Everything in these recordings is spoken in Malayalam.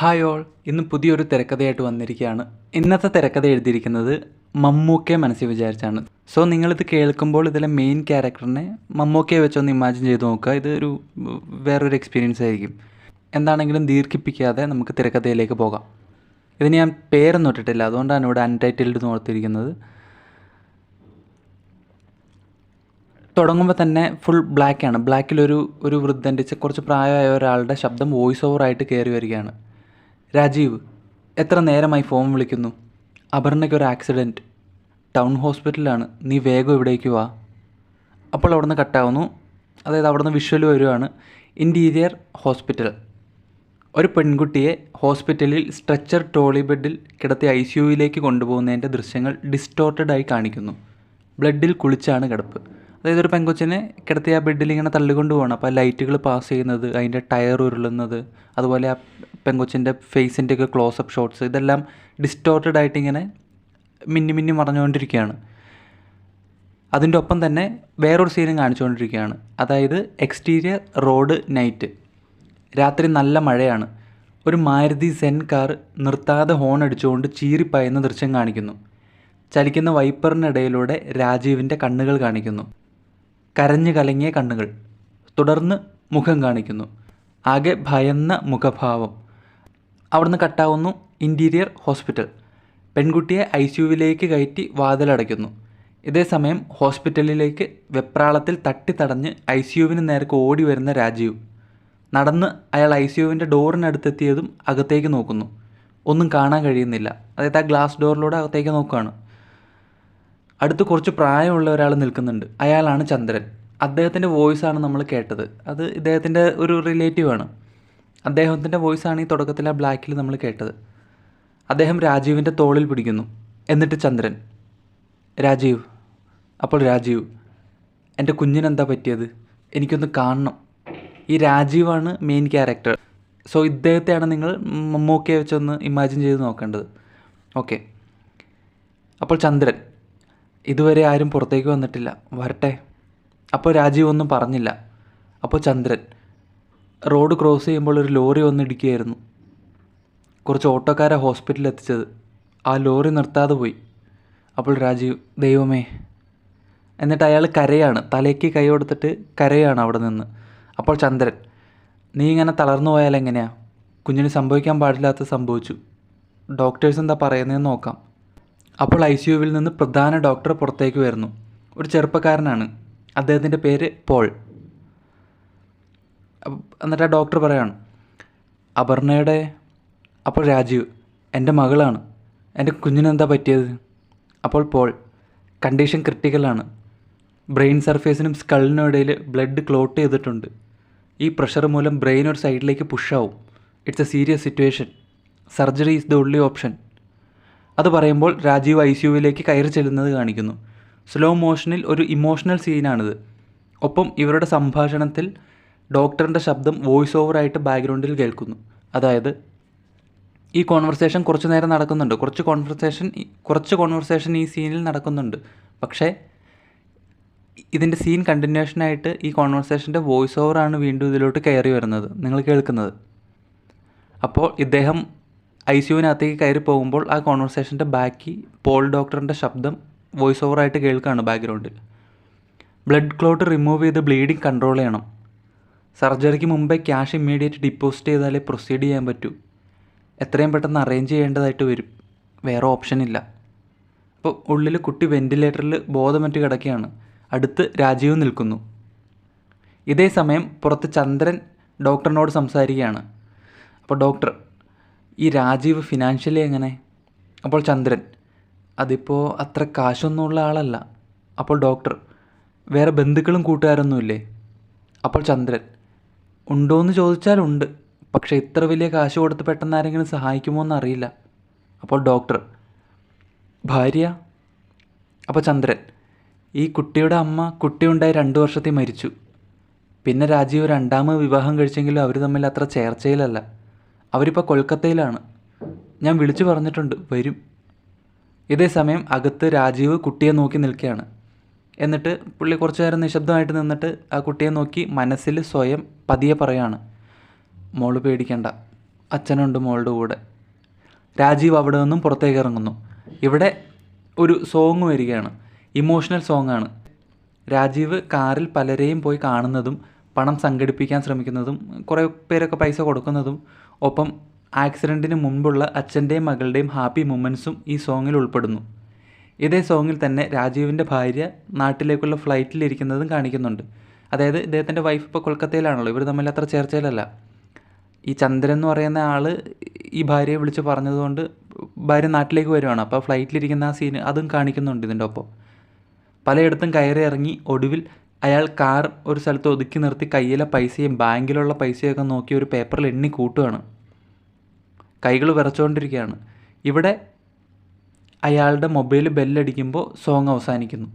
ഹായ് ഓൾ, ഇന്ന് പുതിയൊരു തിരക്കഥയായിട്ട് വന്നിരിക്കുകയാണ്. ഇന്നത്തെ തിരക്കഥ എഴുതിയിരിക്കുന്നത് മമ്മൂക്കയെ മനസ്സിൽ വിചാരിച്ചാണ്. സോ നിങ്ങളിത് കേൾക്കുമ്പോൾ ഇതിലെ മെയിൻ ക്യാരക്ടറിനെ മമ്മൂക്കയെ വെച്ചൊന്ന് ഇമാജിൻ ചെയ്ത് നോക്കുക. ഇതൊരു വേറൊരു എക്സ്പീരിയൻസ് ആയിരിക്കും. എന്താണെങ്കിലും ദീർഘിപ്പിക്കാതെ നമുക്ക് തിരക്കഥയിലേക്ക് പോകാം. ഇതിന് ഞാൻ പേരൊന്നും ഇട്ടിട്ടില്ല, അതുകൊണ്ടാണ് ഇവിടെ അൺടൈറ്റിൽഡ് എന്ന് ഓർത്തിരിക്കുന്നത്. തുടങ്ങുമ്പോൾ തന്നെ ഫുൾ ബ്ലാക്കാണ്. ബ്ലാക്കിലൊരു വൃദ്ധൻ്റെ കുറച്ച് പ്രായമായ ഒരാളുടെ ശബ്ദം വോയിസ് ഓവറായിട്ട് കയറി വരികയാണ്. രാജീവ്, എത്ര നേരമായി ഫോൺ വിളിക്കുന്നു? അപർണയ്ക്കൊരു ആക്സിഡൻറ്റ്, ടൗൺ ഹോസ്പിറ്റലാണ്, നീ വേഗം ഇവിടേക്ക് വാ. അപ്പോൾ അവിടുന്ന് കട്ടാവുന്നു. അതായത് അവിടുന്ന് വിഷ്വൽ വരുവാണ്. Interior hospital. ഒരു പെൺകുട്ടിയെ ഹോസ്പിറ്റലിൽ സ്ട്രെച്ചർ ട്രോളി ബെഡിൽ കിടത്തി ICUവിലേക്ക് കൊണ്ടുപോകുന്നതിൻ്റെ ദൃശ്യങ്ങൾ ഡിസ്റ്റോർട്ടഡായി കാണിക്കുന്നു. ബ്ലഡിൽ കുളിച്ചാണ് കിടപ്പ്. അതായത് ഒരു പെൺകൊച്ചിനെ കിടത്തി ആ ബെഡിൽ ഇങ്ങനെ തള്ളിക്കൊണ്ട് പോകണം. അപ്പോൾ ലൈറ്റുകൾ പാസ് ചെയ്യുന്നത്, അതിൻ്റെ ടയർ ഉരുളുന്നത്, അതുപോലെ ആ പെൺകൊച്ചിൻ്റെ ഫേസിൻ്റെയൊക്കെ ക്ലോസപ്പ് ഷോട്ട്സ്, ഇതെല്ലാം ഡിസ്റ്റോർട്ടഡായിട്ട് ഇങ്ങനെ മിന്നി മിന്നി മറഞ്ഞുകൊണ്ടിരിക്കുകയാണ്. അതിൻ്റെ ഒപ്പം തന്നെ വേറൊരു സീനും കാണിച്ചുകൊണ്ടിരിക്കുകയാണ്. അതായത് എക്സ്റ്റീരിയർ റോഡ് നൈറ്റ്. രാത്രി നല്ല മഴയാണ്. ഒരു മാരുതി സെൻ കാർ നിർത്താതെ ഹോൺ അടിച്ചുകൊണ്ട് ചീറിപ്പായുന്ന ദൃശ്യം കാണിക്കുന്നു. ചലിക്കുന്ന വൈപ്പറിനിടയിലൂടെ രാജീവിൻ്റെ കണ്ണുകൾ കാണിക്കുന്നു. കരഞ്ഞു കലങ്ങിയ കണ്ണുകൾ. തുടർന്ന് മുഖം കാണിക്കുന്നു. ആകെ ഭയന്ന മുഖഭാവം. അവിടുന്ന് കട്ടാവുന്നു. Interior hospital. പെൺകുട്ടിയെ ICUവിലേക്ക് കയറ്റി വാതിലടയ്ക്കുന്നു. ഇതേസമയം ഹോസ്പിറ്റലിലേക്ക് വെപ്രാളത്തിൽ തട്ടിത്തടഞ്ഞ് ICUവിന് നേർക്ക് ഓടി വരുന്ന രാജീവ്. നടന്ന് അയാൾ ICUവിൻ്റെ ഡോറിനടുത്തെത്തിയതും അകത്തേക്ക് നോക്കുന്നു. ഒന്നും കാണാൻ കഴിയുന്നില്ല. അതായത് ആ ഗ്ലാസ് ഡോറിലൂടെ അകത്തേക്ക് നോക്കുകയാണ്. അടുത്ത് കുറച്ച് പ്രായമുള്ള ഒരാൾ നിൽക്കുന്നുണ്ട്. അയാളാണ് ചന്ദ്രൻ. അദ്ദേഹത്തിൻ്റെ വോയിസാണ് നമ്മൾ കേട്ടത്. അത് ഇദ്ദേഹത്തിൻ്റെ ഒരു റിലേറ്റീവാണ്. അദ്ദേഹത്തിൻ്റെ വോയിസാണ് ഈ തുടക്കത്തിൽ ആ ബ്ലാക്കിൽ നമ്മൾ കേട്ടത്. അദ്ദേഹം രാജീവിൻ്റെ തോളിൽ പിടിക്കുന്നു. എന്നിട്ട് ചന്ദ്രൻ, രാജീവ്. അപ്പോൾ രാജീവ്, എൻ്റെ കുഞ്ഞിനെന്താ പറ്റിയത്? എനിക്കൊന്ന് കാണണം. ഈ രാജീവാണ് മെയിൻ ക്യാരക്ടർ. സോ ഇദ്ദേഹത്തെയാണ് നിങ്ങൾ മമ്മൂക്കയെ വെച്ചൊന്ന് ഇമാജിൻ ചെയ്ത് നോക്കേണ്ടത്. ഓക്കെ. അപ്പോൾ ചന്ദ്രൻ, ഇതുവരെ ആരും പുറത്തേക്ക് വന്നിട്ടില്ല, വരട്ടെ. അപ്പോൾ രാജീവ് ഒന്നും പറഞ്ഞില്ല. അപ്പോൾ ചന്ദ്രൻ, റോഡ് ക്രോസ് ചെയ്യുമ്പോൾ ഒരു ലോറി വന്നിടിക്കുകയായിരുന്നു. കുറച്ച് ഓട്ടോക്കാരെ ഹോസ്പിറ്റലിൽ എത്തിച്ചത്. ആ ലോറി നിർത്താതെ പോയി. അപ്പോൾ രാജീവ്, ദൈവമേ. എന്നിട്ട് അയാൾ കരയാണ്. തലയ്ക്ക് കൈ കൊടുത്തിട്ട് കരയാണ് അവിടെ നിന്ന്. അപ്പോൾ ചന്ദ്രൻ, നീ ഇങ്ങനെ തളർന്നു പോയാൽ എങ്ങനെയാ? കുഞ്ഞിന് സംഭവിക്കാൻ പാടില്ലാത്തത് സംഭവിച്ചു. ഡോക്ടേഴ്സ് എന്താ പറയുന്നതെന്ന് നോക്കാം. അപ്പോൾ ICUവിൽ നിന്ന് പ്രധാന ഡോക്ടർ പുറത്തേക്ക് വരുന്നു. ഒരു ചെറുപ്പക്കാരനാണ്. അദ്ദേഹത്തിൻ്റെ പേര് പോൾ. എന്നിട്ട് ആ ഡോക്ടർ പറയാണ്, അപർണയുടെ. അപ്പോൾ രാജീവ്, എൻ്റെ മകളാണ്. എൻ്റെ കുഞ്ഞിനെന്താ പറ്റിയത്? അപ്പോൾ പോൾ, കണ്ടീഷൻ ക്രിട്ടിക്കലാണ്. ബ്രെയിൻ സർഫേസിനും സ്കളിനും ഇടയിൽ ബ്ലഡ് ക്ലോട്ട് ചെയ്തിട്ടുണ്ട്. ഈ പ്രഷർ മൂലം ബ്രെയിൻ ഒരു സൈഡിലേക്ക് പുഷാവും. It's a serious situation. Surgery is the only option. അത് പറയുമ്പോൾ രാജീവ് ICUവിലേക്ക് കയറി ചെല്ലുന്നത് കാണിക്കുന്നു. സ്ലോ മോഷനിൽ ഒരു ഇമോഷണൽ സീനാണിത്. ഒപ്പം ഇവരുടെ സംഭാഷണത്തിൽ ഡോക്ടറിൻ്റെ ശബ്ദം വോയിസ് ഓവറായിട്ട് ബാക്ക്ഗ്രൗണ്ടിൽ കേൾക്കുന്നു. അതായത് ഈ കോൺവെർസേഷൻ കുറച്ച് നേരം നടക്കുന്നുണ്ട്. കുറച്ച് കോൺവെർസേഷൻ ഈ സീനിൽ നടക്കുന്നുണ്ട്. പക്ഷേ ഇതിൻ്റെ സീൻ കണ്ടിന്യൂഷനായിട്ട് ഈ കോൺവെർസേഷൻ്റെ വോയിസ് ഓവറാണ് വീണ്ടും ഇതിലോട്ട് കയറി വരുന്നത്, നിങ്ങൾ കേൾക്കുന്നത്. അപ്പോൾ ഇദ്ദേഹം ICUവിനകത്തേക്ക് കയറി പോകുമ്പോൾ ആ കോൺവെർസേഷൻ്റെ ബാക്കി പോൾ ഡോക്ടറിൻ്റെ ശബ്ദം വോയിസ് ഓവറായിട്ട് കേൾക്കുകയാണ് ബാക്ക്ഗ്രൗണ്ടിൽ. ബ്ലഡ് ക്ലോട്ട് റിമൂവ് ചെയ്ത് ബ്ലീഡിങ് കൺട്രോൾ ചെയ്യണം. സർജറിക്ക് മുമ്പേ ക്യാഷ് ഇമ്മീഡിയറ്റ് ഡിപ്പോസിറ്റ് ചെയ്താലേ പ്രൊസീഡ് ചെയ്യാൻ പറ്റൂ. എത്രയും പെട്ടെന്ന് അറേഞ്ച് ചെയ്യേണ്ടതായിട്ട് വരും. വേറെ ഓപ്ഷൻ ഇല്ല. അപ്പോൾ ഉള്ളിൽ കുട്ടി വെൻറ്റിലേറ്ററിൽ ബോധമറ്റ് കിടക്കുകയാണ്. അടുത്ത് രാജീവ് നിൽക്കുന്നു. ഇതേ സമയം പുറത്ത് ചന്ദ്രൻ ഡോക്ടറിനോട് സംസാരിക്കുകയാണ്. അപ്പോൾ ഡോക്ടർ, ഈ രാജീവ് ഫിനാൻഷ്യലി എങ്ങനെ? അപ്പോൾ ചന്ദ്രൻ, അതിപ്പോൾ അത്ര കാശൊന്നുമുള്ള ആളല്ല. അപ്പോൾ ഡോക്ടർ, വേറെ ബന്ധുക്കളും കൂട്ടുകാരൊന്നുമില്ലേ? അപ്പോൾ ചന്ദ്രൻ, ഉണ്ടോയെന്ന് ചോദിച്ചാലുണ്ട്. പക്ഷേ ഇത്ര വലിയ കാശ് കൊടുത്ത് പെട്ടെന്ന് ആരെങ്കിലും സഹായിക്കുമോ എന്നറിയില്ല. അപ്പോൾ ഡോക്ടർ, ഭാര്യ? അപ്പോൾ ചന്ദ്രൻ, ഈ കുട്ടിയുടെ അമ്മ കുട്ടിയുണ്ടായി 2 വർഷത്തിൽ മരിച്ചു. പിന്നെ രാജീവ് രണ്ടാമത് വിവാഹം കഴിച്ചെങ്കിലും അവർ തമ്മിൽ അത്ര ചേർച്ചയിലല്ല. അവരിപ്പോൾ കൊൽക്കത്തയിലാണ്. ഞാൻ വിളിച്ചു പറഞ്ഞിട്ടുണ്ട്, വരും. ഇതേ സമയം അകത്ത് രാജീവ് കുട്ടിയെ നോക്കി നിൽക്കുകയാണ്. എന്നിട്ട് പുള്ളി കുറച്ചു നേരം നിശബ്ദമായിട്ട് നിന്നിട്ട് ആ കുട്ടിയെ നോക്കി മനസ്സിൽ സ്വയം പതിയെ പറയാണ്, മോള് പേടിക്കണ്ട, അച്ഛനുണ്ട് മോളുടെ കൂടെ. രാജീവ് അവിടെ നിന്നും പുറത്തേക്ക് ഇറങ്ങുന്നു. ഇവിടെ ഒരു സോങ് വരികയാണ്, ഇമോഷണൽ സോങ്ങാണ്. രാജീവ് കാറിൽ പലരെയും പോയി കാണുന്നതും പണം സംഘടിപ്പിക്കാൻ ശ്രമിക്കുന്നതും കുറേ പേരൊക്കെ പൈസ കൊടുക്കുന്നതും ഒപ്പം ആക്സിഡൻറ്റിന് മുൻപുള്ള അച്ഛൻ്റെയും മകളുടെയും ഹാപ്പി മൊമെൻറ്റ്സും ഈ സോങ്ങിൽ ഉൾപ്പെടുന്നു. ഇതേ സോങ്ങിൽ തന്നെ രാജീവിൻ്റെ ഭാര്യ നാട്ടിലേക്കുള്ള ഫ്ലൈറ്റിലിരിക്കുന്നതും കാണിക്കുന്നുണ്ട്. അതായത് ഇദ്ദേഹത്തിൻ്റെ വൈഫ് ഇപ്പോൾ കൊൽക്കത്തയിലാണല്ലോ, ഇവർ തമ്മിൽ അത്ര ചേർച്ചയിലല്ല. ഈ ചന്ദ്രൻ എന്ന് പറയുന്ന ആൾ ഈ ഭാര്യയെ വിളിച്ച് പറഞ്ഞതുകൊണ്ട് ഭാര്യ നാട്ടിലേക്ക് വരുവാണ്. അപ്പോൾ ഫ്ലൈറ്റിലിരിക്കുന്ന ആ സീന് അതും കാണിക്കുന്നുണ്ട് ഇതിൻ്റെ ഒപ്പം. പലയിടത്തും കയറി ഇറങ്ങി ഒടുവിൽ അയാൾ കാർ ഒരു സ്ഥലത്ത് ഒതുക്കി നിർത്തി കയ്യിലെ പൈസയും ബാങ്കിലുള്ള പൈസയൊക്കെ നോക്കി ഒരു പേപ്പറിൽ എണ്ണി കൂട്ടുകയാണ്. കൈകൾ വിറച്ചുകൊണ്ടിരിക്കുകയാണ്. ഇവിടെ അയാളുടെ മൊബൈൽ ബെല്ലടിക്കുമ്പോൾ സോങ് അവസാനിക്കുന്നു.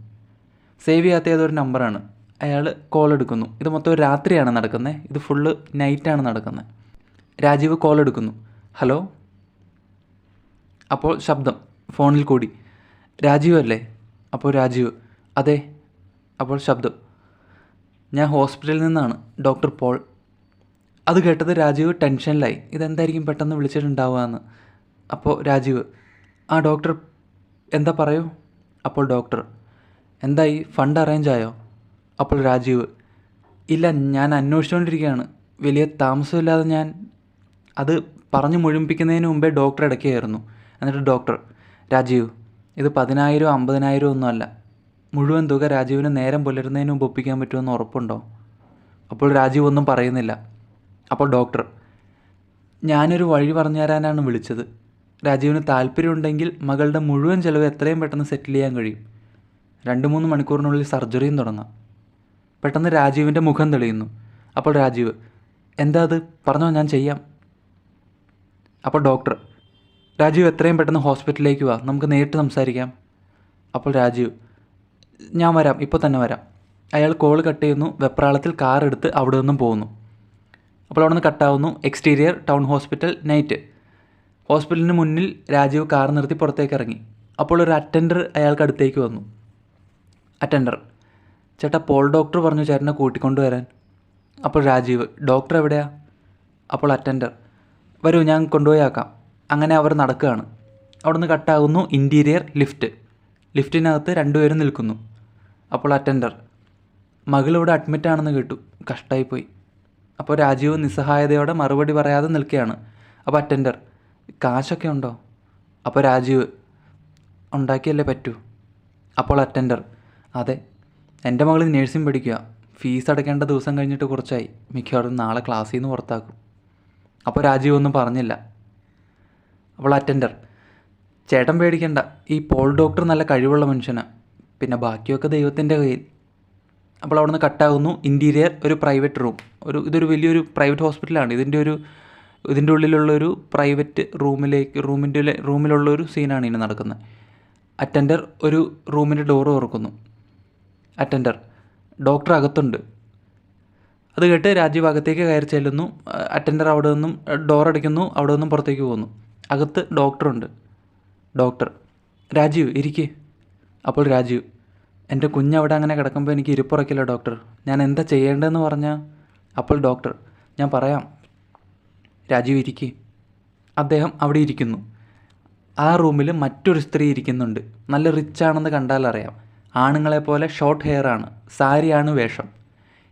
സേവ് ചെയ്യാത്ത ഏതൊരു നമ്പറാണ്. അയാൾ കോൾ എടുക്കുന്നു. ഇത് മൊത്തം രാത്രിയാണ് നടക്കുന്നത്, ഇത് ഫുള്ള് നൈറ്റാണ് നടക്കുന്നത്. രാജീവ് കോൾ എടുക്കുന്നു. ഹലോ. അപ്പോൾ ശബ്ദം ഫോണിൽ കൂടി. രാജീവ് അല്ലേ? അപ്പോൾ രാജീവ് അതെ. അപ്പോൾ ശബ്ദം ഞാൻ ഹോസ്പിറ്റലിൽ നിന്നാണ്, ഡോക്ടർ പോൾ. അത് കേട്ടത് രാജീവ് ടെൻഷനിലായി. ഇതെന്തായിരിക്കും പെട്ടെന്ന് വിളിച്ചിട്ടുണ്ടാവുക എന്ന്. അപ്പോൾ രാജീവ് ആ ഡോക്ടർ എന്താ പറയൂ. അപ്പോൾ ഡോക്ടർ എന്തായി, ഫണ്ട് അറേഞ്ച് ആയോ? അപ്പോൾ രാജീവ് ഇല്ല, ഞാൻ അന്വേഷിച്ചുകൊണ്ടിരിക്കുകയാണ്, വലിയ താമസമില്ലാതെ ഞാൻ അത് പറഞ്ഞു മുഴുമിപ്പിക്കുന്നതിന് മുമ്പേ ഡോക്ടർ ഇടയ്ക്കായിരുന്നു. എന്നിട്ട് ഡോക്ടർ രാജീവ് ഇത് 10,000 50,000 ഒന്നും അല്ല, മുഴുവൻ തുക രാജീവിന് നേരം പുലരുന്നതിന് മുമ്പ് ഒപ്പിക്കാൻ പറ്റുമെന്ന് ഉറപ്പുണ്ടോ? അപ്പോൾ രാജീവ് ഒന്നും പറയുന്നില്ല. അപ്പോൾ ഡോക്ടർ ഞാനൊരു വഴി പറഞ്ഞു തരാനാണ് വിളിച്ചത്. രാജീവിന് താല്പര്യമുണ്ടെങ്കിൽ മകളുടെ മുഴുവൻ ചിലവ് എത്രയും പെട്ടെന്ന് സെറ്റിൽ ചെയ്യാൻ കഴിയും. 2-3 മണിക്കൂറിനുള്ളിൽ സർജറിയും തുടങ്ങാം. പെട്ടെന്ന് രാജീവിൻ്റെ മുഖം തെളിയുന്നു. അപ്പോൾ രാജീവ് എന്താ അത്, പറഞ്ഞോ, ഞാൻ ചെയ്യാം. അപ്പോൾ ഡോക്ടർ രാജീവ് എത്രയും പെട്ടെന്ന് ഹോസ്പിറ്റലിലേക്ക് വാ, നമുക്ക് നേരിട്ട് സംസാരിക്കാം. അപ്പോൾ രാജീവ് ഞാൻ വരാം, ഇപ്പോൾ തന്നെ വരാം. അയാൾ കോൾ കട്ട് ചെയ്യുന്നു. വെപ്രാളത്തിൽ കാർ എടുത്ത് അവിടെ നിന്നും പോകുന്നു. അപ്പോൾ അവിടെ നിന്ന് കട്ടാവുന്നു. Exterior town hospital night. ഹോസ്പിറ്റലിന് മുന്നിൽ രാജീവ് കാർ നിർത്തി പുറത്തേക്ക് ഇറങ്ങി. അപ്പോൾ ഒരു അറ്റൻഡർ അയാൾക്ക് അടുത്തേക്ക് വന്നു. അറ്റൻഡർ ചേട്ടാ, പോൾ ഡോക്ടർ പറഞ്ഞു ചേട്ടനെ കൂട്ടിക്കൊണ്ടുവരാൻ. അപ്പോൾ രാജീവ് ഡോക്ടർ എവിടെയാ? അപ്പോൾ അറ്റൻഡർ വരൂ, ഞാൻ കൊണ്ടുപോയി ആക്കാം. അങ്ങനെ അവർ നടക്കുകയാണ്. അവിടെ നിന്ന് കട്ടാകുന്നു. Interior lift. ലിഫ്റ്റിനകത്ത് 2 പേരും നിൽക്കുന്നു. അപ്പോൾ അറ്റൻഡർ മകളിവിടെ അഡ്മിറ്റാണെന്ന് കേട്ടു, കഷ്ടമായിപ്പോയി. അപ്പോൾ രാജീവ് നിസ്സഹായതയോടെ മറുപടി പറയാതെ നിൽക്കുകയാണ്. അപ്പോൾ അറ്റൻഡർ കാശൊക്കെ ഉണ്ടോ? അപ്പോൾ രാജീവ് ഉണ്ടാക്കിയല്ലേ പറ്റൂ. അപ്പോൾ അറ്റൻഡർ അതെ, എൻ്റെ മകൾ നേഴ്സിംഗ് പഠിക്കുക, ഫീസ് അടയ്ക്കേണ്ട ദിവസം കഴിഞ്ഞിട്ട് കുറച്ചായി, മിക്കവാറും നാളെ ക്ലാസ്സിൽ നിന്ന് പുറത്താക്കും. അപ്പോൾ രാജീവ് ഒന്നും പറഞ്ഞില്ല. അപ്പോൾ അറ്റൻഡർ ചേട്ടൻ പേടിക്കണ്ട, ഈ പോൾ ഡോക്ടർ നല്ല കഴിവുള്ള മനുഷ്യനാണ്, പിന്നെ ബാക്കിയൊക്കെ ദൈവത്തിൻ്റെ കയ്യിൽ. അപ്പോൾ അവിടെ നിന്ന് കട്ടാകുന്നു. ഇൻറ്റീരിയർ ഒരു പ്രൈവറ്റ് റൂം. ഇതൊരു വലിയൊരു പ്രൈവറ്റ് ഹോസ്പിറ്റലാണ്. ഇതിൻ്റെ ഉള്ളിലുള്ളൊരു പ്രൈവറ്റ് റൂമിലുള്ളൊരു സീനാണ് ഇനി നടക്കുന്നത്. അറ്റൻഡർ ഒരു റൂമിൻ്റെ ഡോറ് തുറക്കുന്നു. അറ്റൻഡർ ഡോക്ടർ അകത്തുണ്ട്. അത് കേട്ട് രാജീവ് അകത്തേക്ക് കയറി ചെല്ലുന്നു. അറ്റൻഡർ അവിടെ നിന്നും ഡോറടിക്കുന്നു. അവിടെ നിന്നും പുറത്തേക്ക് പോകുന്നു. അകത്ത് ഡോക്ടറുണ്ട്. ഡോക്ടർ രാജീവ് ഇരിക്കേ. അപ്പോൾ രാജീവ് എൻ്റെ കുഞ്ഞവിടെ അങ്ങനെ കിടക്കുമ്പോൾ എനിക്ക് ഇരിപ്പുറക്കില്ല ഡോക്ടർ, ഞാൻ എന്താ ചെയ്യേണ്ടതെന്ന് പറഞ്ഞാൽ? അപ്പോൾ ഡോക്ടർ ഞാൻ പറയാം. രാജീവ് ഇരിക്കേ. അദ്ദേഹം അവിടെ ഇരിക്കുന്നു. ആ റൂമിൽ മറ്റൊരു സ്ത്രീ ഇരിക്കുന്നുണ്ട്. നല്ല റിച്ചാണെന്ന് കണ്ടാൽ അറിയാം. ആണുങ്ങളെപ്പോലെ ഷോർട്ട് ഹെയർ ആണ്, സാരിയാണ് വേഷം.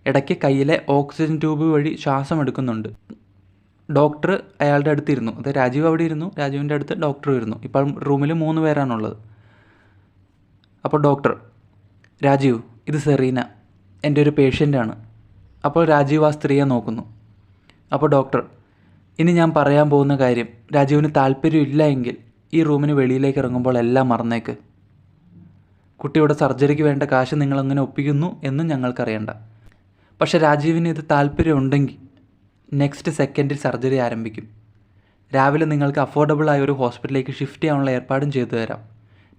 ഇടയ്ക്ക് കയ്യിലെ ഓക്സിജൻ ട്യൂബ് വഴി ശ്വാസം എടുക്കുന്നുണ്ട്. ഡോക്ടർ അയാളുടെ അടുത്തിരുന്നു. അത് രാജീവ് അവിടെ ഇരുന്നു, രാജീവിൻ്റെ അടുത്ത് ഡോക്ടർ ഇരുന്നു. ഇപ്പം റൂമിൽ 3 പേരാണുള്ളത്. അപ്പോൾ ഡോക്ടർ രാജീവ് ഇത് സെറീന, എൻ്റെ ഒരു പേഷ്യൻ്റാണ്. അപ്പോൾ രാജീവ് ആ സ്ത്രീയെ നോക്കുന്നു. അപ്പോൾ ഡോക്ടർ ഇനി ഞാൻ പറയാൻ പോകുന്ന കാര്യം രാജീവിന് താല്പര്യമില്ല എങ്കിൽ ഈ റൂമിന് വെളിയിലേക്ക് ഇറങ്ങുമ്പോൾ എല്ലാം മറന്നേക്ക്. കുട്ടിയുടെ സർജറിക്ക് വേണ്ട കാശ് നിങ്ങളെങ്ങനെ ഒപ്പിക്കുന്നു എന്നും ഞങ്ങൾക്കറിയണ്ട. പക്ഷേ രാജീവിന് ഇത് താല്പര്യമുണ്ടെങ്കിൽ നെക്സ്റ്റ് സെക്കൻഡിൽ സർജറി ആരംഭിക്കും. രാവിലെ നിങ്ങൾക്ക് അഫോർഡബിളായ ഒരു ഹോസ്പിറ്റലിലേക്ക് ഷിഫ്റ്റ് ചെയ്യാനുള്ള ഏർപ്പാടും ചെയ്തു തരാം.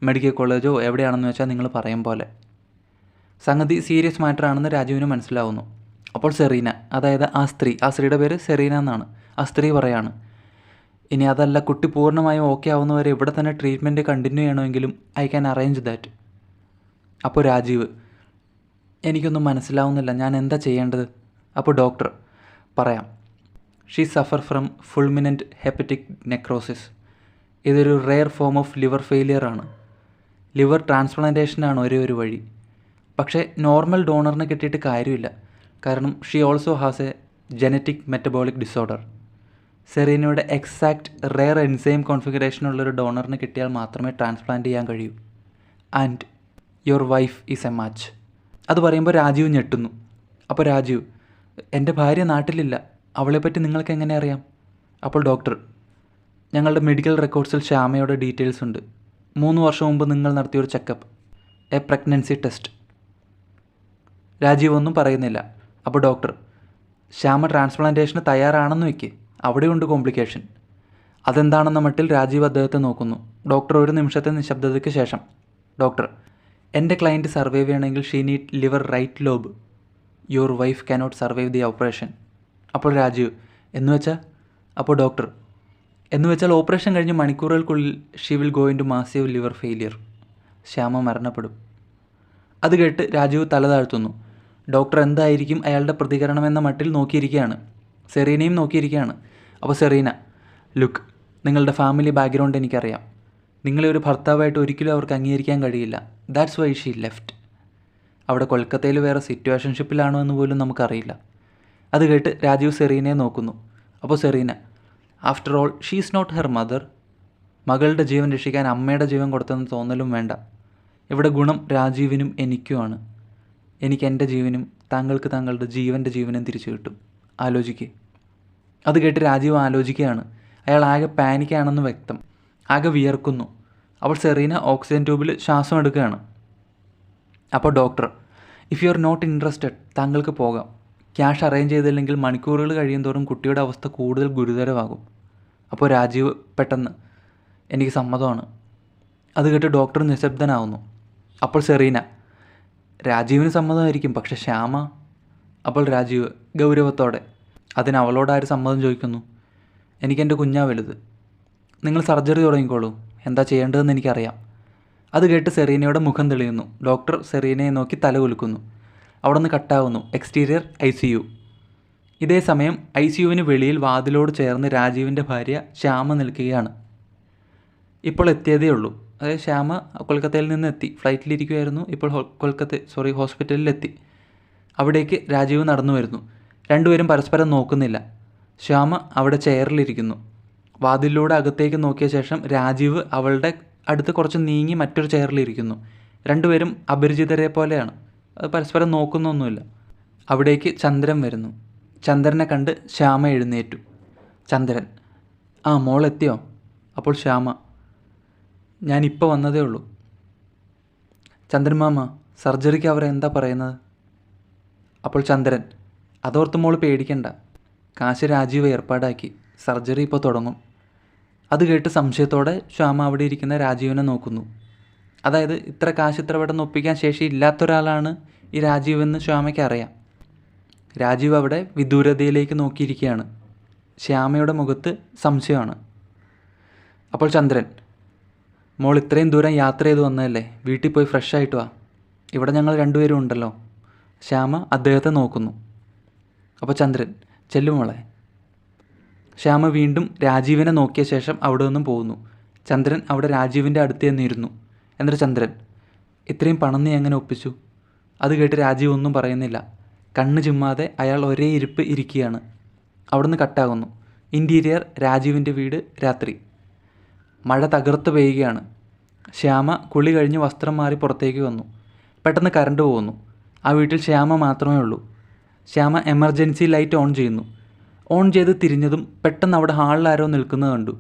മെഡിക്കൽ കോളേജോ എവിടെയാണെന്ന് വെച്ചാൽ നിങ്ങൾ പറയും പോലെ. സംഗതി സീരിയസ് മാറ്ററാണെന്ന് രാജീവിന് മനസ്സിലാവുന്നു. അപ്പോൾ സെറീന, അതായത് ആ സ്ത്രീയുടെ പേര് സെറീന എന്നാണ്. ആ സ്ത്രീ പറയാണ്, ഇനി അതല്ല കുട്ടി പൂർണ്ണമായും ഓക്കെ ആവുന്നവരെ ഇവിടെ തന്നെ ട്രീറ്റ്മെൻറ്റ് കണ്ടിന്യൂ ചെയ്യണമെങ്കിലും ഐ ക്യാൻ അറേഞ്ച് ദാറ്റ്. അപ്പോൾ രാജീവ് എനിക്കൊന്നും മനസ്സിലാവുന്നില്ല, ഞാൻ എന്താ ചെയ്യേണ്ടത്? അപ്പോൾ ഡോക്ടർ പറയാം, she suffer from fulminant hepatic necrosis. ഇതൊരു rare form of liver failure ആണ്. ലിവർ ട്രാൻസ്പ്ലാന്റേഷനാണ് ഒരേ ഒരു വഴി. പക്ഷേ നോർമൽ ഡോണറിനെ കിട്ടിയിട്ട് കാര്യമില്ല. കാരണം she also has a genetic metabolic disorder. സെറീനയുടെ എക്സാക്റ്റ് റെയർ എൻസൈം കോൺഫിഗറേഷനുള്ളൊരു ഡോണറിനെ കിട്ടിയാൽ മാത്രമേ ട്രാൻസ്പ്ലാന്റ് ചെയ്യാൻ കഴിയൂ. And your wife is a match. അത് പറയുമ്പോൾ രാജീവ് ഞെട്ടുന്നു. അപ്പോൾ രാജീവ്, എൻ്റെ ഭാര്യ നാട്ടിലില്ല, അവളെപ്പറ്റി നിങ്ങൾക്ക് എങ്ങനെ അറിയാം? അപ്പോൾ ഡോക്ടർ, ഞങ്ങളുടെ മെഡിക്കൽ റെക്കോർഡ്സിൽ ശ്യാമയുടെ ഡീറ്റെയിൽസ് ഉണ്ട്. 3 വർഷം മുമ്പ് നിങ്ങൾ നടത്തിയൊരു checkup, a pregnancy test. Rajeev ഒന്നും പറയുന്നില്ല. അപ്പോൾ ഡോക്ടർ, ശ്യാമ ട്രാൻസ്പ്ലാന്റേഷന് തയ്യാറാണെന്ന് വയ്ക്ക്, അവിടെയുണ്ട് കോംപ്ലിക്കേഷൻ. അതെന്താണെന്ന മട്ടിൽ രാജീവ് അദ്ദേഹത്തെ നോക്കുന്നു. ഡോക്ടർ ഒരു നിമിഷത്തെ നിശബ്ദതയ്ക്ക് ശേഷം, ഡോക്ടർ, എൻ്റെ ക്ലയൻറ്റ് സർവൈവ് ചെയ്യണമെങ്കിൽ she need liver right lobe. Your wife cannot survive the operation. അപ്പോൾ രാജീവ്, എന്നുവെച്ചാൽ? അപ്പോൾ ഡോക്ടർ, എന്നുവെച്ചാൽ ഓപ്പറേഷൻ കഴിഞ്ഞ് മണിക്കൂറുകൾക്കുള്ളിൽ she will go into massive liver failure. Shyama മരണപ്പെടും. അത് കേട്ട് രാജീവ് തല താഴ്ത്തുന്നു. ഡോക്ടർ എന്തായിരിക്കും അയാളുടെ പ്രതികരണം എന്ന മട്ടിൽ നോക്കിയിരിക്കുകയാണ്. സെറീനയും നോക്കിയിരിക്കുകയാണ്. അപ്പോൾ സെറീന, ലുക്ക്, നിങ്ങളുടെ ഫാമിലി ബാക്ക്ഗ്രൗണ്ട് എനിക്കറിയാം. നിങ്ങളെ ഒരു ഭർത്താവായിട്ട് ഒരിക്കലും അവർക്ക് അംഗീകരിക്കാൻ കഴിയില്ല. That's why she left. അവിടെ കൊൽക്കത്തയിൽ വേറെ സിറ്റുവേഷൻഷിപ്പിലാണോ എന്ന് പോലും നമുക്കറിയില്ല. അത് കേട്ട് രാജീവ് സെറീനയെ നോക്കുന്നു. അപ്പോൾ Serena, after all she is not her mother. മകളുടെ ജീവൻ രക്ഷിക്കാൻ അമ്മയുടെ ജീവൻ കൊടുത്തെന്ന് തോന്നലും വേണ്ട. ഇവിടെ ഗുണം രാജീവിനും എനിക്കുമാണ്. എനിക്ക് എൻ്റെ ജീവനും താങ്കൾക്ക് താങ്കളുടെ ജീവൻ്റെ ജീവനും തിരിച്ചു കിട്ടും. ആലോചിക്കുക. അത് കേട്ട് രാജീവ് ആലോചിക്കുകയാണ്. അയാൾ ആകെ പാനിക്കാണെന്ന് വ്യക്തം. ആകെ വിയർക്കുന്നു. അപ്പോൾ സെറീന ഓക്സിജൻ ട്യൂബിൽ ശ്വാസം എടുക്കുകയാണ്. അപ്പോൾ doctor, if you are not interested, താങ്കൾക്ക് പോകാം. ക്യാഷ് അറേഞ്ച് ചെയ്തില്ലെങ്കിൽ മണിക്കൂറുകൾ കഴിയും തോറും കുട്ടിയുടെ അവസ്ഥ കൂടുതൽ ഗുരുതരമാകും. അപ്പോൾ രാജീവ് പെട്ടെന്ന്, എനിക്ക് സമ്മതമാണ്. അത് കേട്ട് ഡോക്ടർ നിശബ്ദനാവുന്നു. അപ്പോൾ സെറീന, രാജീവിന് സമ്മതമായിരിക്കും, പക്ഷെ ശ്യാമ? അപ്പോൾ രാജീവ് ഗൗരവത്തോടെ, അതിന് അവളോട് ആര് സമ്മതം ചോദിക്കുന്നു? എനിക്കെൻ്റെ കുഞ്ഞാ വലുത്. നിങ്ങൾ സർജറി തുടങ്ങിക്കോളൂ, എന്താ ചെയ്യേണ്ടതെന്ന് എനിക്കറിയാം. അത് കേട്ട് സെറീനയുടെ മുഖം തെളിയുന്നു. ഡോക്ടർ സെറീനയെ നോക്കി തല കുലുക്കുന്നു. അവിടെ നിന്ന് കട്ടാവുന്നു. Exterior ICU. ഇതേ സമയം ICUവിന് വെളിയിൽ വാതിലോട് ചേർന്ന് രാജീവിൻ്റെ ഭാര്യ ശ്യാമ നിൽക്കുകയാണ്. ഇപ്പോൾ എത്തിയതേ ഉള്ളൂ. അതായത് ശ്യാമ കൊൽക്കത്തയിൽ നിന്ന് എത്തി, ഫ്ലൈറ്റിലിരിക്കുമായിരുന്നു. ഇപ്പോൾ ഹോസ്പിറ്റലിലെത്തി. അവിടേക്ക് രാജീവ് നടന്നു വരുന്നു. രണ്ടുപേരും പരസ്പരം നോക്കുന്നില്ല. ശ്യാമ അവിടെ ചെയറിലിരിക്കുന്നു. വാതിലിലൂടെ അകത്തേക്ക് നോക്കിയ ശേഷം രാജീവ് അവളുടെ അടുത്ത് കുറച്ച് നീങ്ങി മറ്റൊരു ചെയറിലിരിക്കുന്നു. രണ്ടുപേരും അപരിചിതരെ പോലെയാണ്. അത് പരസ്പരം നോക്കുന്നൊന്നുമില്ല. അവിടേക്ക് ചന്ദ്രൻ വരുന്നു. ചന്ദ്രനെ കണ്ട് ശ്യാമ എഴുന്നേറ്റു. ചന്ദ്രൻ, ആ മോളെത്തിയോ? അപ്പോൾ ശ്യാമ, ഞാനിപ്പോൾ വന്നതേ ഉള്ളൂ. ചന്ദ്രൻ മാമ, സർജറിക്ക് അവർ എന്താ പറയുന്നത്? അപ്പോൾ ചന്ദ്രൻ, അതോർത്ത് മോൾ പേടിക്കണ്ട, കാശ് രാജീവ് ഏർപ്പാടാക്കി, സർജറി ഇപ്പോൾ തുടങ്ങും. അത് കേട്ട് സംശയത്തോടെ ശ്യാമ അവിടെ ഇരിക്കുന്ന രാജീവിനെ നോക്കുന്നു. അതായത് ഇത്ര കാശ് ഇത്ര പെട്ടെന്ന് ഒപ്പിക്കാൻ ശേഷി ഇല്ലാത്തൊരാളാണ് ഈ രാജീവ് എന്ന് ശ്യാമയ്ക്ക് അറിയാം. രാജീവ് അവിടെ വിദൂരതയിലേക്ക് നോക്കിയിരിക്കുകയാണ്. ശ്യാമയുടെ മുഖത്ത് സംശയമാണ്. അപ്പോൾ ചന്ദ്രൻ, മോൾ ഇത്രയും ദൂരം യാത്ര ചെയ്ത് വന്നതല്ലേ, വീട്ടിൽ പോയി ഫ്രഷ് ആയിട്ട് വാ, ഇവിടെ ഞങ്ങൾ രണ്ടുപേരും ഉണ്ടല്ലോ. ശ്യാമ അദ്ദേഹത്തെ നോക്കുന്നു. അപ്പോൾ ചന്ദ്രൻ, ചെല്ലുമോളെ. ശ്യാമ വീണ്ടും രാജീവിനെ നോക്കിയ ശേഷം അവിടെ നിന്നും പോകുന്നു. ചന്ദ്രൻ അവിടെ രാജീവിൻ്റെ അടുത്ത് ചെന്നിരുന്നു. എന്നിട്ട് ചന്ദ്രൻ, ഇത്രയും പണം നീ എങ്ങനെ ഒപ്പിച്ചു? അത് കേട്ട് രാജീവ് ഒന്നും പറയുന്നില്ല. കണ്ണ് ചിമ്മാതെ അയാൾ ഒരേ ഇരിപ്പ് ഇരിക്കുകയാണ്. അവിടുന്ന് കട്ടാകുന്നു. ഇൻറ്റീരിയർ രാജീവിൻ്റെ വീട്. രാത്രി. മഴ തകർത്ത് പെയ്യുകയാണ്. ശ്യാമ കുളി കഴിഞ്ഞ് വസ്ത്രം മാറി പുറത്തേക്ക് വന്നു. പെട്ടെന്ന് കറണ്ട് പോകുന്നു. ആ വീട്ടിൽ ശ്യാമ മാത്രമേ ഉള്ളൂ. ശ്യാമ എമർജൻസി ലൈറ്റ് ഓൺ ചെയ്യുന്നു. ഓൺ ചെയ്ത് തിരിഞ്ഞതും പെട്ടെന്ന് അവിടെ ഹാളിൽ ആരോ നിൽക്കുന്നത് കണ്ടു.